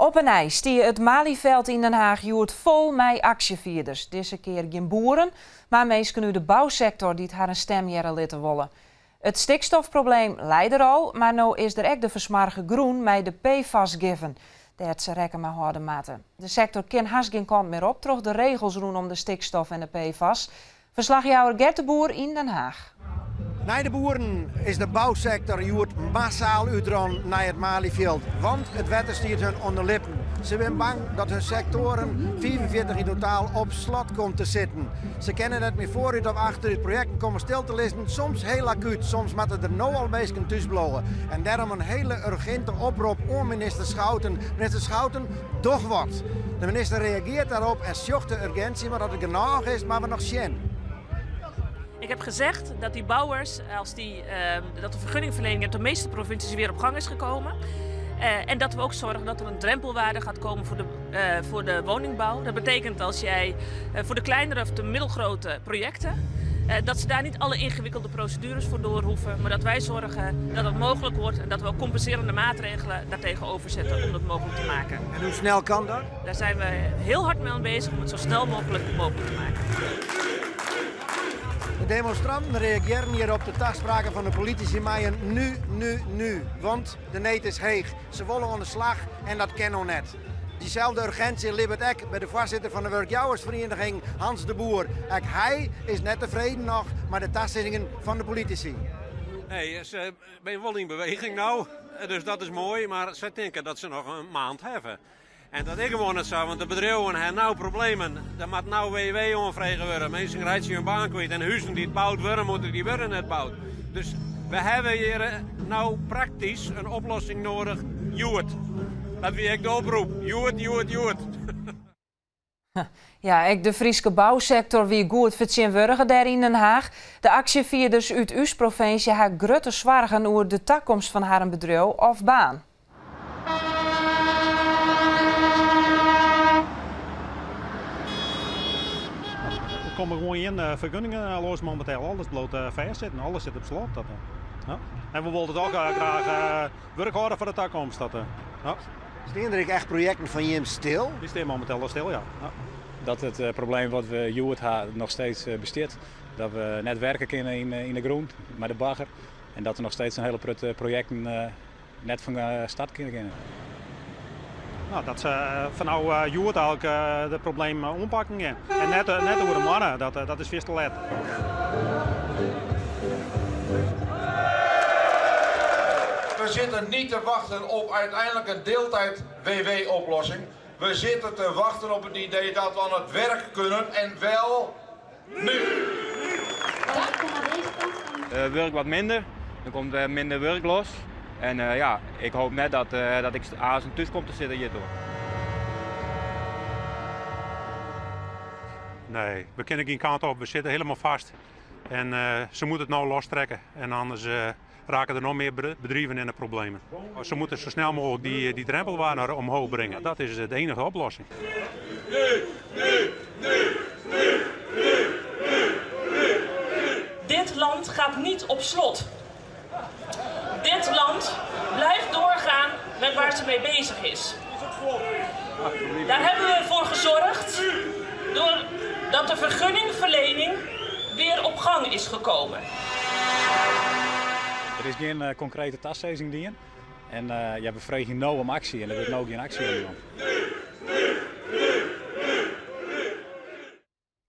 Op een ijs stie het Malieveld in Den Haag joert vol met actievierders. Deze keer geen boeren, maar mensen uit de bouwsector die het haar een stem laten willen. Het stikstofprobleem leidt er al, maar nu is er ook de versmarge groen met de PFAS-giffen. Dat ze rekken maar harde maten. De sector kan haast geen kant meer op, troch de regels rondom de stikstof en de PFAS. Verslagjouwer Gert de Boer in Den Haag. Naar de boeren is de bouwsector joert massaal uitron naar het Malieveld, want het wetter stiert hun onder lippen. Ze zijn bang dat hun sectoren, 44 in totaal, op slot komt te zitten. Ze kennen het meer vooruit of achter het project komen stil te liggen, soms heel acuut, soms moeten er nou al mensen thuisblowen. En daarom een hele urgente oproep aan minister Schouten. Minister Schouten, doch wat. De minister reageert daarop en zocht de urgentie, maar dat het genoeg is, maar we nog zien. Ik heb gezegd dat die bouwers, dat de vergunningverlening uit de meeste provincies weer op gang is gekomen. En dat we ook zorgen dat er een drempelwaarde gaat komen voor de woningbouw. Dat betekent als jij voor de kleinere of de middelgrote projecten, dat ze daar niet alle ingewikkelde procedures voor door hoeven. Maar dat wij zorgen dat het mogelijk wordt en dat we ook compenserende maatregelen daartegenover zetten om dat mogelijk te maken. En hoe snel kan dat? Daar zijn we heel hard mee bezig om het zo snel mogelijk te maken. De demonstranten reageren hier op de tachtspraken van de politici maar nu. Want de neet is heeg. Ze willen aan de slag en dat kennen we net. Diezelfde urgentie liep ook bij de voorzitter van de werkjouwersvereniging, Hans de Boer. Ook hij is net tevreden nog met de tachtszittingen van de politici. Nee, ze zijn wel in beweging nou, dus dat is mooi, maar ze denken dat ze nog een maand hebben. En dat is gewoon het zo, want de bedrijven hebben nou problemen. Er moet nou WW onvregen worden. Mensen rijden hun baan kwijt en huizen die het bouwd worden, moeten die worden net bouwd. Dus we hebben hier nou praktisch een oplossing nodig. Joet. Dat wie ik de oproep. Joet. Ja, ik de Friese bouwsector wie goed vertegenwoordigen daar in Den Haag. De actievierders uit uw provincie hebben grote zorgen over de toekomst van haar bedrijf of baan. Er komen gewoon geen vergunningen los momenteel. Alles bloot vastzitten, alles zit op slot. Ja. En we wilden het ook graag werk houden voor de toekomst. Ja. Staan er echt projecten van je stil? Die staan momenteel al stil, ja. Dat het probleem wat we Joert hebben nog steeds bestaat. Dat we net werken kunnen in de groen, met de bagger. En dat er nog steeds een hele prut projecten net van start kunnen. Nou, dat ze van nou Joert eigenlijk het probleem oppakken. En net over de mannen, dat is veel te laat. We zitten niet te wachten op uiteindelijk een deeltijd WW-oplossing. We zitten te wachten op het idee dat we aan het werk kunnen en wel nu. Werk wat minder, dan komt minder werk los. En ja, ik hoop net dat ik aan thuis kom te zitten hier toch. Nee, we kunnen geen kant op. We zitten helemaal vast. En ze moeten het nou lostrekken. En anders raken er nog meer bedrijven in de problemen. Ze moeten zo snel mogelijk die drempelwaarde omhoog brengen. Dat is de enige oplossing. Dit land gaat niet op slot. Dit land blijft doorgaan met waar ze mee bezig is. Daar hebben we voor gezorgd doordat de vergunningverlening weer op gang is gekomen. Er is geen concrete tastzezing die. En we vregen nou om actie en er wordt nou geen actie gedaan.